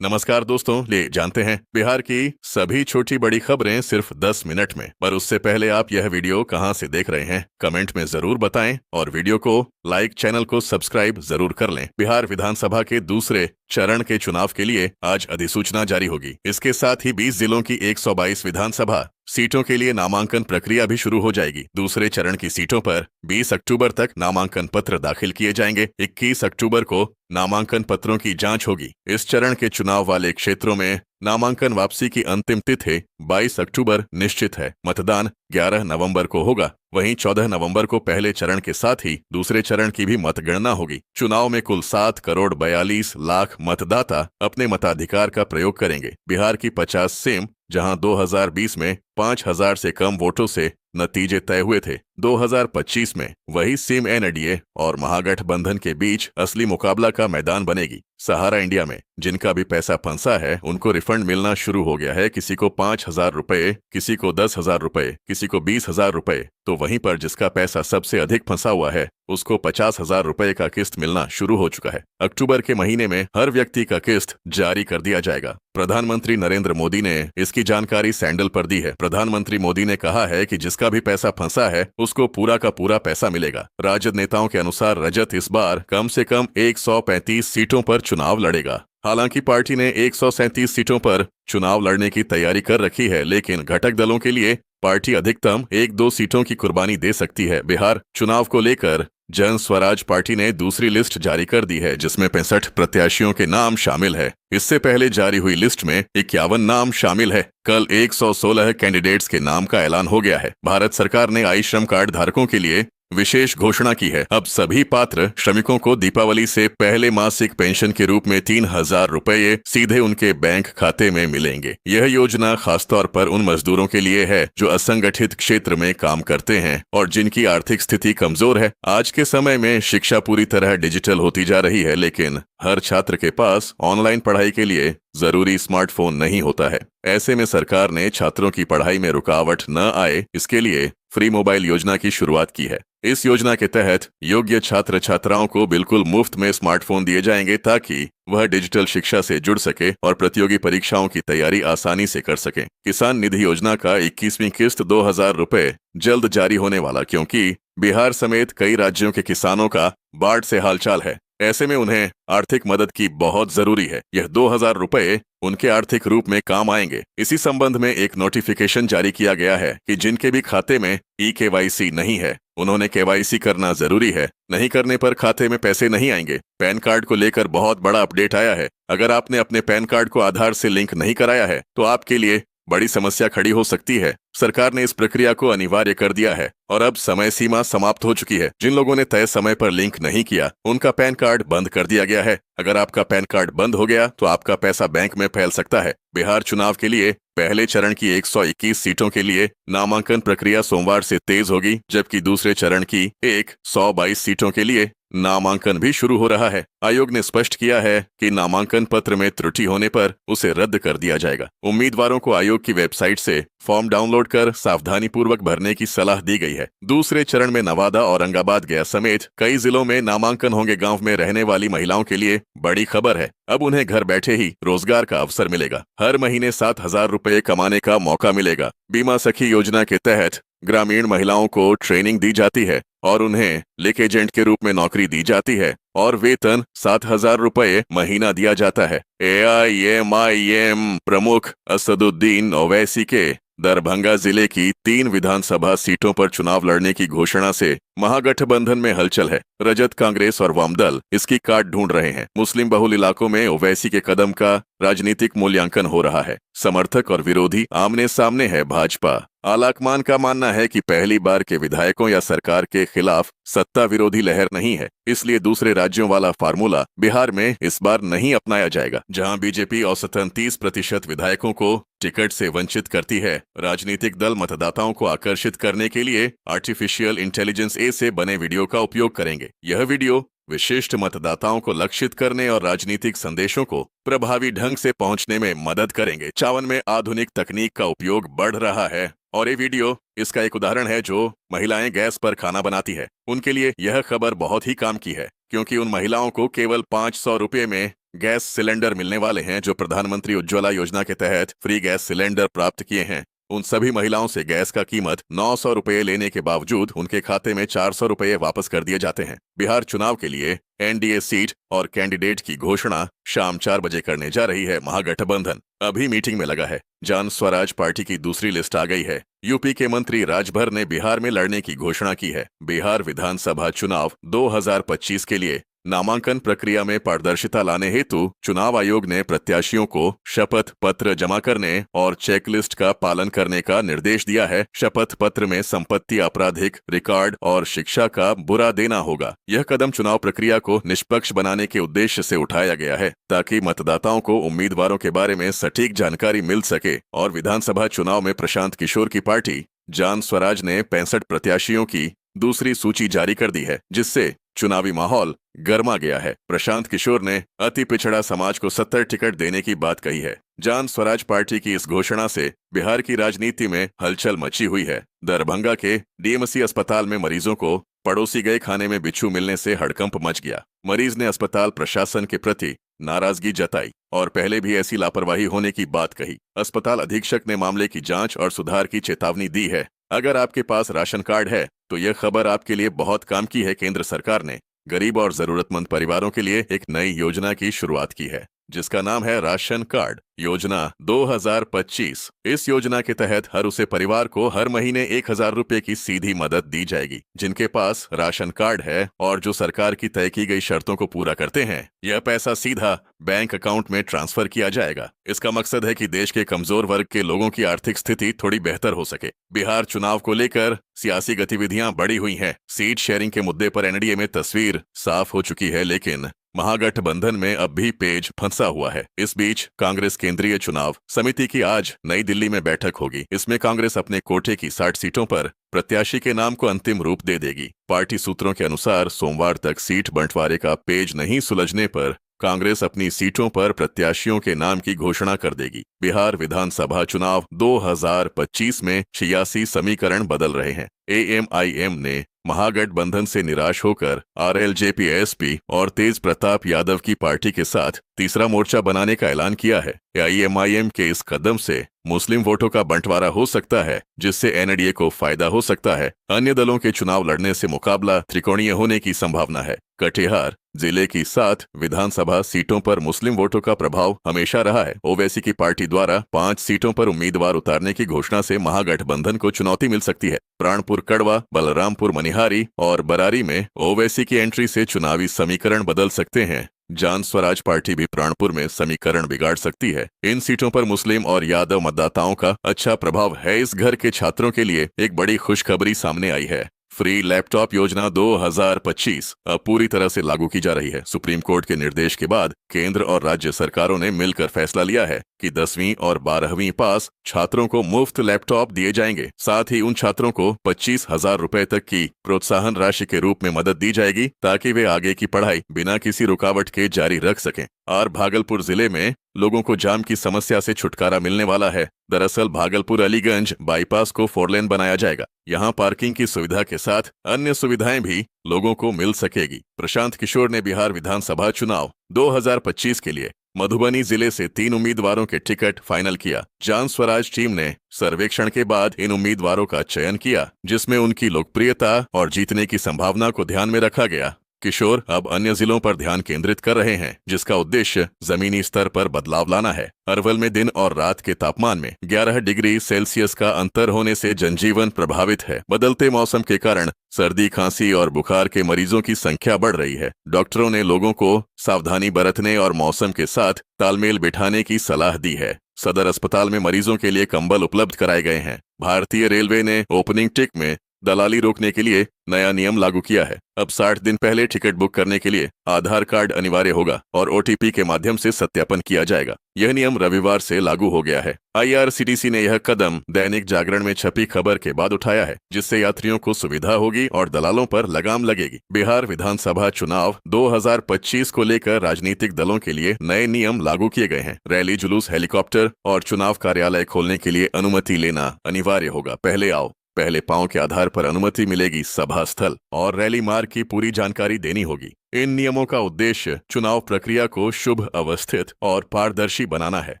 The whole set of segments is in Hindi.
नमस्कार दोस्तों, ले जानते हैं बिहार की सभी छोटी बड़ी खबरें सिर्फ 10 मिनट में। पर उससे पहले आप यह वीडियो कहां से देख रहे हैं, कमेंट में जरूर बताएं और वीडियो को लाइक, चैनल को सब्सक्राइब जरूर कर लें। बिहार विधानसभा के दूसरे चरण के चुनाव के लिए आज अधिसूचना जारी होगी। इसके साथ ही 20 जिलों की 122 विधानसभा सीटों के लिए नामांकन प्रक्रिया भी शुरू हो जाएगी। दूसरे चरण की सीटों पर 20 अक्टूबर तक नामांकन पत्र दाखिल किए जाएंगे। 21 अक्टूबर को नामांकन पत्रों की जांच होगी। इस चरण के चुनाव वाले क्षेत्रों में नामांकन वापसी की अंतिम तिथि 22 अक्टूबर निश्चित है। मतदान 11 नवंबर को होगा। वहीं 14 नवंबर को पहले चरण के साथ ही दूसरे चरण की भी मतगणना होगी। चुनाव में कुल 7 करोड़ 42 लाख मतदाता अपने मताधिकार का प्रयोग करेंगे। बिहार की 50 सीम, जहां 2020 में 5,000 से कम वोटों से नतीजे तय हुए थे, 2025 में वही सीम एनडीए और महागठबंधन के बीच असली मुकाबला का मैदान बनेगी। सहारा इंडिया में जिनका भी पैसा फंसा है उनको रिफंड मिलना शुरू हो गया है। किसी को 5,000 रुपए, किसी को 10,000 रुपए, किसी को 20,000 रुपए। तो वहीं पर जिसका पैसा सबसे अधिक फंसा हुआ है उसको 50,000 रुपए का किस्त मिलना शुरू हो चुका है। अक्टूबर के महीने में हर व्यक्ति का किस्त जारी कर दिया जाएगा। प्रधानमंत्री नरेंद्र मोदी ने इसकी जानकारी सैंडल पर दी है। प्रधानमंत्री मोदी ने कहा है कि जिसका भी पैसा फंसा है उसको पूरा का पूरा पैसा मिलेगा। राजद नेताओं के अनुसार रजत इस बार कम से कम 135 सीटों पर चुनाव लड़ेगा। हालांकि पार्टी ने 137 सीटों पर चुनाव लड़ने की तैयारी कर रखी है, लेकिन घटक दलों के लिए पार्टी अधिकतम 1-2 सीटों की कुर्बानी दे सकती है। बिहार चुनाव को लेकर जन स्वराज पार्टी ने दूसरी लिस्ट जारी कर दी है, जिसमें 65 प्रत्याशियों के नाम शामिल है। इससे पहले जारी हुई लिस्ट में 51 नाम शामिल है। कल 116 कैंडिडेट्स के नाम का ऐलान हो गया है। भारत सरकार ने आई श्रम कार्ड धारकों के लिए विशेष घोषणा की है। अब सभी पात्र श्रमिकों को दीपावली से पहले मासिक पेंशन के रूप में 3,000 रुपए सीधे उनके बैंक खाते में मिलेंगे। यह योजना खासतौर पर उन मजदूरों के लिए है जो असंगठित क्षेत्र में काम करते हैं और जिनकी आर्थिक स्थिति कमजोर है। आज के समय में शिक्षा पूरी तरह डिजिटल होती जा रही है, लेकिन हर छात्र के पास ऑनलाइन पढ़ाई के लिए जरूरी स्मार्टफोन नहीं होता है। ऐसे में सरकार ने छात्रों की पढ़ाई में रुकावट न आए, इसके लिए फ्री मोबाइल योजना की शुरुआत की है। इस योजना के तहत योग्य छात्र छात्राओं को बिल्कुल मुफ्त में स्मार्टफोन दिए जाएंगे ताकि वह डिजिटल शिक्षा से जुड़ सके और प्रतियोगी परीक्षाओं की तैयारी आसानी से कर सके। किसान निधि योजना का 21वीं किस्त 2,000 रुपए जल्द जारी होने वाला, क्योंकि बिहार समेत कई राज्यों के किसानों का बाढ़ से हालचाल है। ऐसे में उन्हें आर्थिक मदद की बहुत जरूरी है। यह 2,000 रुपए उनके आर्थिक रूप में काम आएंगे। इसी संबंध में एक नोटिफिकेशन जारी किया गया है कि जिनके भी खाते में KYC नहीं है उन्होंने KYC करना जरूरी है। नहीं करने पर खाते में पैसे नहीं आएंगे। पैन कार्ड को लेकर बहुत बड़ा अपडेट आया है। अगर आपने अपने पैन कार्ड को आधार से लिंक नहीं कराया है तो आपके लिए बड़ी समस्या खड़ी हो सकती है। सरकार ने इस प्रक्रिया को अनिवार्य कर दिया है और अब समय सीमा समाप्त हो चुकी है। जिन लोगों ने तय समय पर लिंक नहीं किया उनका पैन कार्ड बंद कर दिया गया है। अगर आपका पैन कार्ड बंद हो गया तो आपका पैसा बैंक में फैल सकता है। बिहार चुनाव के लिए पहले चरण की 121 सीटों के लिए नामांकन प्रक्रिया सोमवार से तेज होगी, जबकि दूसरे चरण की 122 सीटों के लिए नामांकन भी शुरू हो रहा है। आयोग ने स्पष्ट किया है कि नामांकन पत्र में त्रुटि होने पर उसे रद्द कर दिया जाएगा। उम्मीदवारों को आयोग की वेबसाइट से फॉर्म डाउनलोड कर सावधानी पूर्वक भरने की सलाह दी गई है। दूसरे चरण में नवादा, औरंगाबाद, गया समेत कई जिलों में नामांकन होंगे। गांव में रहने वाली महिलाओं के लिए बड़ी खबर है। अब उन्हें घर बैठे ही रोजगार का अवसर मिलेगा। हर महीने 7,000 रुपए कमाने का मौका मिलेगा। बीमा सखी योजना के तहत ग्रामीण महिलाओं को ट्रेनिंग दी जाती है और उन्हें लिक एजेंट के रूप में नौकरी दी जाती है और वेतन 7,000 रुपए महीना दिया जाता है। AIMIM प्रमुख असदुद्दीन ओवैसी के दरभंगा जिले की 3 विधानसभा सीटों पर चुनाव लड़ने की घोषणा से महागठबंधन में हलचल है। रजत, कांग्रेस और वाम दल इसकी काट ढूंढ रहे हैं। मुस्लिम बहुल इलाकों में ओवैसी के कदम का राजनीतिक मूल्यांकन हो रहा है। समर्थक और विरोधी आमने सामने है। भाजपा आलाकमान का मानना है कि पहली बार के विधायकों या सरकार के खिलाफ सत्ता विरोधी लहर नहीं है, इसलिए दूसरे राज्यों वाला फार्मूला बिहार में इस बार नहीं अपनाया जाएगा। जहां बीजेपी औसतन 30% विधायकों को टिकट से वंचित करती है, राजनीतिक दल मतदाताओं को आकर्षित करने के लिए आर्टिफिशियल इंटेलिजेंस से बने वीडियो का उपयोग करेंगे। यह वीडियो विशिष्ट मतदाताओं को लक्षित करने और राजनीतिक संदेशों को प्रभावी ढंग से पहुंचने में मदद करेंगे। 54 में आधुनिक तकनीक का उपयोग बढ़ रहा है और ये वीडियो इसका एक उदाहरण है। जो महिलाएं गैस पर खाना बनाती है उनके लिए यह खबर बहुत ही काम की है, क्योंकि उन महिलाओं को केवल 500 रुपये में गैस सिलेंडर मिलने वाले हैं जो प्रधानमंत्री उज्ज्वला योजना के तहत फ्री गैस सिलेंडर प्राप्त किए हैं। उन सभी महिलाओं से गैस का कीमत 900 रुपये लेने के बावजूद उनके खाते में 400 रुपये वापस कर दिए जाते हैं। बिहार चुनाव के लिए एनडीए सीट और कैंडिडेट की घोषणा शाम 4 बजे करने जा रही है महागठबंधन। अभी मीटिंग में लगा है। जन स्वराज पार्टी की दूसरी लिस्ट आ गई है। यूपी के मंत्री राजभर ने बिहार में लड़ने की घोषणा की है। बिहार विधानसभा चुनाव 2025 के लिए नामांकन प्रक्रिया में पारदर्शिता लाने हेतु चुनाव आयोग ने प्रत्याशियों को शपथ पत्र जमा करने और चेकलिस्ट का पालन करने का निर्देश दिया है। शपथ पत्र में संपत्ति, आपराधिक रिकॉर्ड और शिक्षा का बुरा देना होगा। यह कदम चुनाव प्रक्रिया को निष्पक्ष बनाने के उद्देश्य से उठाया गया है ताकि मतदाताओं को उम्मीदवारों के बारे में सटीक जानकारी मिल सके। और विधानसभा चुनाव में प्रशांत किशोर की पार्टी जन स्वराज ने 65 प्रत्याशियों की दूसरी सूची जारी कर दी है, जिससे चुनावी माहौल गर्मा गया है। प्रशांत किशोर ने अति पिछड़ा समाज को 70 टिकट देने की बात कही है। जन स्वराज पार्टी की इस घोषणा से बिहार की राजनीति में हलचल मची हुई है। दरभंगा के डीएमसी अस्पताल में मरीजों को पड़ोसी गए खाने में बिच्छू मिलने से हड़कंप मच गया। मरीज ने अस्पताल प्रशासन के प्रति नाराजगी जताई और पहले भी ऐसी लापरवाही होने की बात कही। अस्पताल अधीक्षक ने मामले की जांच और सुधार की चेतावनी दी है। अगर आपके पास राशन कार्ड है तो यह खबर आपके लिए बहुत काम की है। केंद्र सरकार ने गरीब और जरूरतमंद परिवारों के लिए एक नई योजना की शुरुआत की है जिसका नाम है राशन कार्ड योजना 2025। इस योजना के तहत हर उसे परिवार को हर महीने 1000 रुपए की सीधी मदद दी जाएगी जिनके पास राशन कार्ड है और जो सरकार की तय की गई शर्तों को पूरा करते हैं। यह पैसा सीधा बैंक अकाउंट में ट्रांसफर किया जाएगा। इसका मकसद है कि देश के कमजोर वर्ग के लोगों की आर्थिक स्थिति थोड़ी बेहतर हो सके। बिहार चुनाव को लेकर सियासी गतिविधियां बढ़ी हुई हैं। सीट शेयरिंग के मुद्दे पर एनडीए में तस्वीर साफ हो चुकी है, लेकिन महागठबंधन में अब भी पेच फंसा हुआ है। इस बीच कांग्रेस केंद्रीय चुनाव समिति की आज नई दिल्ली में बैठक होगी। इसमें कांग्रेस अपने कोटे की 60 सीटों पर प्रत्याशी के नाम को अंतिम रूप दे देगी। पार्टी सूत्रों के अनुसार सोमवार तक सीट बंटवारे का पेज नहीं सुलझने पर कांग्रेस अपनी सीटों पर प्रत्याशियों के नाम की घोषणा कर देगी। बिहार विधानसभा चुनाव 2025 में 86 समीकरण बदल रहे हैं। एएमआईएम ने महागठबंधन से निराश होकर आरएलजेपी एएसपी और तेज प्रताप यादव की पार्टी के साथ तीसरा मोर्चा बनाने का ऐलान किया है। एआईएमआईएम के इस कदम से मुस्लिम वोटों का बंटवारा हो सकता है जिससे एनडीए को फायदा हो सकता है। अन्य दलों के चुनाव लड़ने से मुकाबला त्रिकोणीय होने की संभावना है। कटिहार जिले की 7 विधानसभा सीटों पर मुस्लिम वोटों का प्रभाव हमेशा रहा है। ओवैसी की पार्टी द्वारा 5 सीटों पर उम्मीदवार उतारने की घोषणा से महागठबंधन को चुनौती मिल सकती है। प्राणपुर कड़वा, बलरामपुर मनिहारी और बरारी में ओवैसी की एंट्री से चुनावी समीकरण बदल सकते हैं। जन स्वराज पार्टी भी प्राणपुर में समीकरण बिगाड़ सकती है। इन सीटों पर मुस्लिम और यादव मतदाताओं का अच्छा प्रभाव है। इस घर के छात्रों के लिए एक बड़ी खुशखबरी सामने आई है। फ्री लैपटॉप योजना 2025 अब पूरी तरह से लागू की जा रही है। सुप्रीम कोर्ट के निर्देश के बाद केंद्र और राज्य सरकारों ने मिलकर फैसला लिया है कि 10वीं और 12वीं पास छात्रों को मुफ्त लैपटॉप दिए जाएंगे। साथ ही उन छात्रों को 25,000 रुपए तक की प्रोत्साहन राशि के रूप में मदद दी जाएगी ताकि वे आगे की पढ़ाई बिना किसी रुकावट के जारी रख सकें। और भागलपुर जिले में लोगों को जाम की समस्या से छुटकारा मिलने वाला है। दरअसल भागलपुर अलीगंज बाईपास को 4 लेन बनाया जाएगा। यहाँ पार्किंग की सुविधा के साथ अन्य सुविधाएं भी लोगों को मिल सकेगी। प्रशांत किशोर ने बिहार विधानसभा चुनाव 2025 के लिए मधुबनी जिले से 3 उम्मीदवारों के टिकट फाइनल किया। जन स्वराज टीम ने सर्वेक्षण के बाद इन उम्मीदवारों का चयन किया जिसमें उनकी लोकप्रियता और जीतने की संभावना को ध्यान में रखा गया। किशोर अब अन्य जिलों पर ध्यान केंद्रित कर रहे हैं जिसका उद्देश्य जमीनी स्तर पर बदलाव लाना है। अरवल में दिन और रात के तापमान में 11 डिग्री सेल्सियस का अंतर होने से जनजीवन प्रभावित है। बदलते मौसम के कारण सर्दी, खांसी और बुखार के मरीजों की संख्या बढ़ रही है। डॉक्टरों ने लोगों को सावधानी बरतने और मौसम के साथ तालमेल बिठाने की सलाह दी है। सदर अस्पताल में मरीजों के लिए कंबल उपलब्ध कराए गए हैं। भारतीय रेलवे ने ओपनिंग टिक में दलाली रोकने के लिए नया नियम लागू किया है। अब 60 दिन पहले टिकट बुक करने के लिए आधार कार्ड अनिवार्य होगा और ओटीपी के माध्यम से सत्यापन किया जाएगा। यह नियम रविवार से लागू हो गया है। आईआरसीटीसी ने यह कदम दैनिक जागरण में छपी खबर के बाद उठाया है जिससे यात्रियों को सुविधा होगी और दलालों पर लगाम लगेगी। बिहार विधानसभा चुनाव 2025 को लेकर राजनीतिक दलों के लिए नए नियम लागू किए गए हैं। रैली, जुलूस, हेलीकॉप्टर और चुनाव कार्यालय खोलने के लिए अनुमति लेना अनिवार्य होगा। पहले आओ पहले पांव के आधार पर अनुमति मिलेगी, सभा स्थल और रैली मार्ग की पूरी जानकारी देनी होगी। इन नियमों का उद्देश्य चुनाव प्रक्रिया को शुभ, अवस्थित और पारदर्शी बनाना है।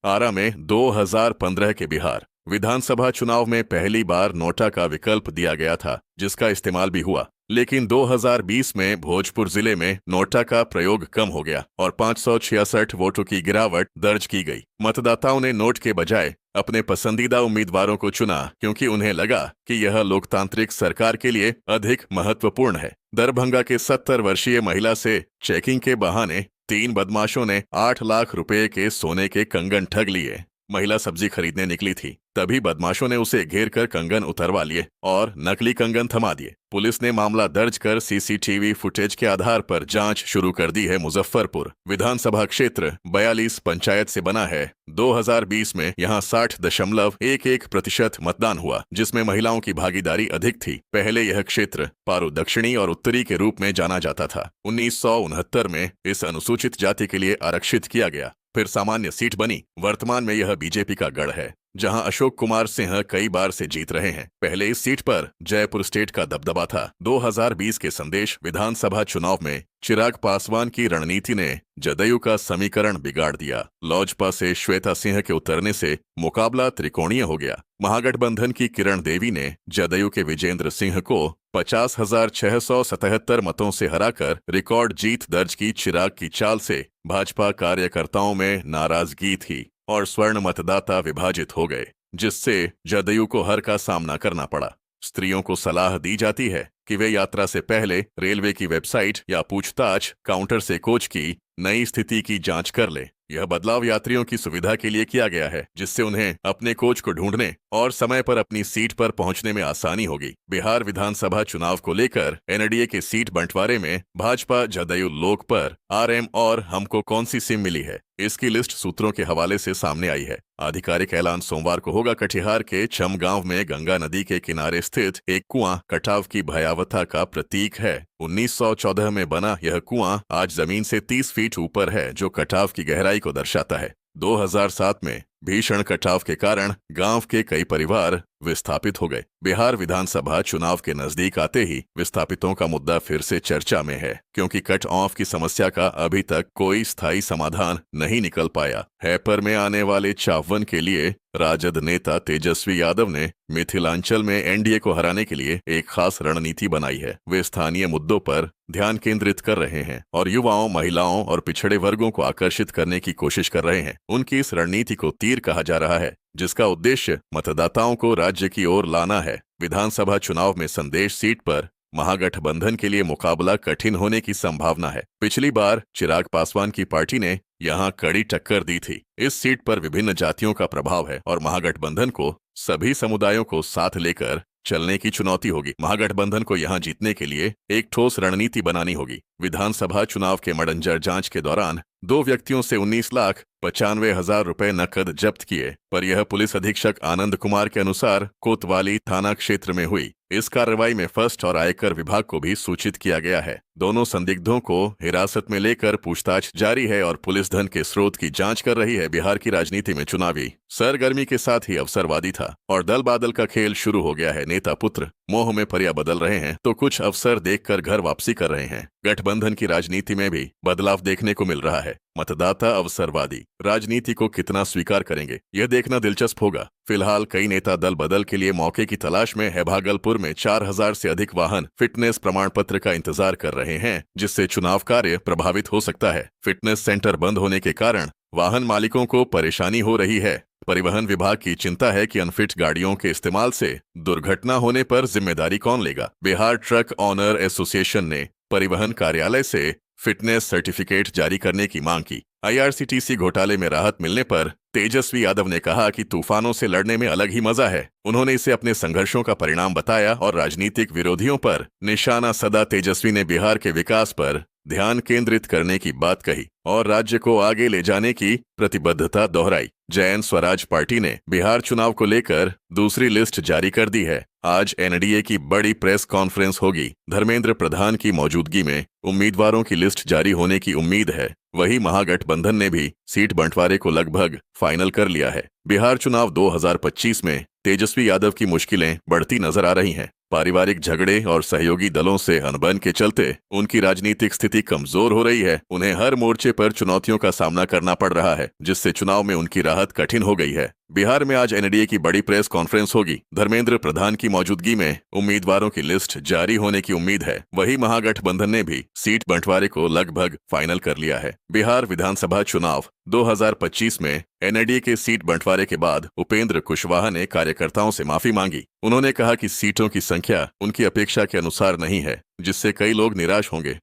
आरा में 2015 के बिहार विधानसभा चुनाव में पहली बार नोटा का विकल्प दिया गया था, जिसका इस्तेमाल भी हुआ। लेकिन 2020 में भोजपुर जिले में नोटा का प्रयोग कम हो गया और 566 वोटों की गिरावट दर्ज की गई। मतदाताओं ने नोट के बजाय अपने पसंदीदा उम्मीदवारों को चुना, क्योंकि उन्हें लगा कि यह लोकतांत्रिक सरकार के लिए अधिक महत्वपूर्ण है। दरभंगा के 70 वर्षीय महिला से चेकिंग के बहाने 3 बदमाशों ने 8 लाख रुपए के सोने के कंगन ठग लिए। महिला सब्जी खरीदने निकली थी, तभी बदमाशों ने उसे घेर कर कंगन उतरवा लिए और नकली कंगन थमा दिए। पुलिस ने मामला दर्ज कर सीसीटीवी फुटेज के आधार पर जांच शुरू कर दी है। मुजफ्फरपुर विधानसभा क्षेत्र 42 पंचायत से बना है। 2020 में यहां 60.11% मतदान हुआ, जिसमें महिलाओं की भागीदारी अधिक थी। पहले यह क्षेत्र पारू दक्षिणी और उत्तरी के रूप में जाना जाता था। 1969 में इस अनुसूचित जाति के लिए आरक्षित किया गया, फिर सामान्य सीट बनी। वर्तमान में यह बीजेपी का गढ़ है, जहां अशोक कुमार सिंह कई बार से जीत रहे हैं। पहले इस सीट पर जयपुर स्टेट का दबदबा था। 2020 के संदेश विधानसभा चुनाव में चिराग पासवान की रणनीति ने जदयू का समीकरण बिगाड़ दिया। लोजपा से श्वेता सिंह के उतरने से मुकाबला त्रिकोणीय हो गया। महागठबंधन की किरण देवी ने जदयू के विजेंद्र सिंह को 50,677 मतों से हराकर रिकॉर्ड जीत दर्ज की। चिराग की चाल से भाजपा कार्यकर्ताओं में नाराजगी थी और स्वर्ण मतदाता विभाजित हो गए, जिससे जदयू को हार का सामना करना पड़ा। स्त्रियों को सलाह दी जाती है कि वे यात्रा से पहले रेलवे की वेबसाइट या पूछताछ काउंटर से कोच की नई स्थिति की जांच कर ले। यह बदलाव यात्रियों की सुविधा के लिए किया गया है, जिससे उन्हें अपने कोच को ढूंढने और समय पर अपनी सीट पर पहुंचने में आसानी होगी। बिहार विधानसभा चुनाव को लेकर एनडीए के सीट बंटवारे में भाजपा, जदयू, लोक पर, आरएम और हमको कौन सी सिम मिली है, इसकी लिस्ट सूत्रों के हवाले से सामने आई है। आधिकारिक ऐलान सोमवार को होगा। कटिहार के चमगांव में गंगा नदी के किनारे स्थित एक कुआं कटाव की भयावता का प्रतीक है। 1914 में बना यह कुआं आज जमीन से 30 फीट ऊपर है, जो कटाव की गहराई को दर्शाता है। 2007 में भीषण कटाव के कारण गांव के कई परिवार विस्थापित हो गए। बिहार विधानसभा चुनाव के नजदीक आते ही विस्थापितों का मुद्दा फिर से चर्चा में है, क्योंकि कट ऑफ की समस्या का अभी तक कोई स्थायी समाधान नहीं निकल पाया है। पर में आने वाले 54 के लिए राजद नेता तेजस्वी यादव ने मिथिलांचल में एनडीए को हराने के लिए एक खास रणनीति बनाई है। वे स्थानीय मुद्दों पर ध्यान केंद्रित कर रहे हैं और युवाओं, महिलाओं और पिछड़े वर्गों को आकर्षित करने की कोशिश कर रहे हैं। उनकी इस रणनीति को तीर कहा जा रहा है, जिसका उद्देश्य मतदाताओं को राज्य की ओर लाना है। विधानसभा चुनाव में संदेश सीट पर महागठबंधन के लिए मुकाबला कठिन होने की संभावना है। पिछली बार चिराग पासवान की पार्टी ने यहां कड़ी टक्कर दी थी। इस सीट पर विभिन्न जातियों का प्रभाव है और महागठबंधन को सभी समुदायों को साथ लेकर चलने की चुनौती होगी। महागठबंधन को यहां जीतने के लिए एक ठोस रणनीति बनानी होगी। विधानसभा चुनाव के मडंजर जांच के दौरान 2 व्यक्तियों से 19,95,000 रुपए नकद जब्त किए, पर यह पुलिस अधीक्षक आनंद कुमार के अनुसार कोतवाली थाना क्षेत्र में हुई। इस कार्रवाई में फर्स्ट और आयकर विभाग को भी सूचित किया गया है। दोनों संदिग्धों को हिरासत में लेकर पूछताछ जारी है और पुलिस धन के स्रोत की जांच कर रही है। बिहार की राजनीति में चुनावी सरगर्मी के साथ ही अवसरवादी था और दल बादल का खेल शुरू हो गया है। नेता पुत्र मोह में परिया बदल रहे हैं तो कुछ अवसर देखकर घर वापसी कर रहे हैं। गठबंधन की राजनीति में भी बदलाव देखने को मिल रहा है। मतदाता अवसरवादी राजनीति को कितना स्वीकार करेंगे, यह देखना दिलचस्प होगा। फिलहाल कई नेता दल बदल के लिए मौके की तलाश में है। भागलपुर में 4,000 से अधिक वाहन फिटनेस प्रमाण पत्र का इंतजार कर रहे हैं, जिससे चुनाव कार्य प्रभावित हो सकता है। फिटनेस सेंटर बंद होने के कारण वाहन मालिकों को परेशानी हो रही है। परिवहन विभाग की चिंता है कि अनफिट गाड़ियों के इस्तेमाल से दुर्घटना होने पर जिम्मेदारी कौन लेगा। बिहार ट्रक ऑनर एसोसिएशन ने परिवहन कार्यालय से फिटनेस सर्टिफिकेट जारी करने की मांग की। आईआरसीटीसी घोटाले में राहत मिलने पर तेजस्वी यादव ने कहा कि तूफानों से लड़ने में अलग ही मजा है। उन्होंने इसे अपने संघर्षों का परिणाम बताया और राजनीतिक विरोधियों पर निशाना साधा। तेजस्वी ने बिहार के विकास पर ध्यान केंद्रित करने की बात कही और राज्य को आगे ले जाने की प्रतिबद्धता दोहराई। जैन स्वराज पार्टी ने बिहार चुनाव को लेकर दूसरी लिस्ट जारी कर दी है। आज एनडीए की बड़ी प्रेस कॉन्फ्रेंस होगी। धर्मेंद्र प्रधान की मौजूदगी में उम्मीदवारों की लिस्ट जारी होने की उम्मीद है। वहीं महागठबंधन ने भी सीट बंटवारे को लगभग फाइनल कर लिया है। बिहार चुनाव 2025 में तेजस्वी यादव की मुश्किलें बढ़ती नजर आ रही हैं। पारिवारिक झगड़े और सहयोगी दलों से अनबन के चलते उनकी राजनीतिक स्थिति कमजोर हो रही है। उन्हें हर मोर्चे पर चुनौतियों का सामना करना पड़ रहा है, जिससे चुनाव में उनकी राहत कठिन हो गई है। बिहार में आज एनडीए की बड़ी प्रेस कॉन्फ्रेंस होगी। धर्मेंद्र प्रधान की मौजूदगी में उम्मीदवारों की लिस्ट जारी होने की उम्मीद है। वहीं महागठबंधन ने भी सीट बंटवारे को लगभग फाइनल कर लिया है। बिहार विधानसभा चुनाव 2025 में एनडीए के सीट बंटवारे के बाद उपेंद्र कुशवाहा ने कार्यकर्ताओं से माफी मांगी। उन्होंने कहा कि सीटों की संख्या उनकी अपेक्षा के अनुसार नहीं है, जिससे कई लोग निराश होंगे।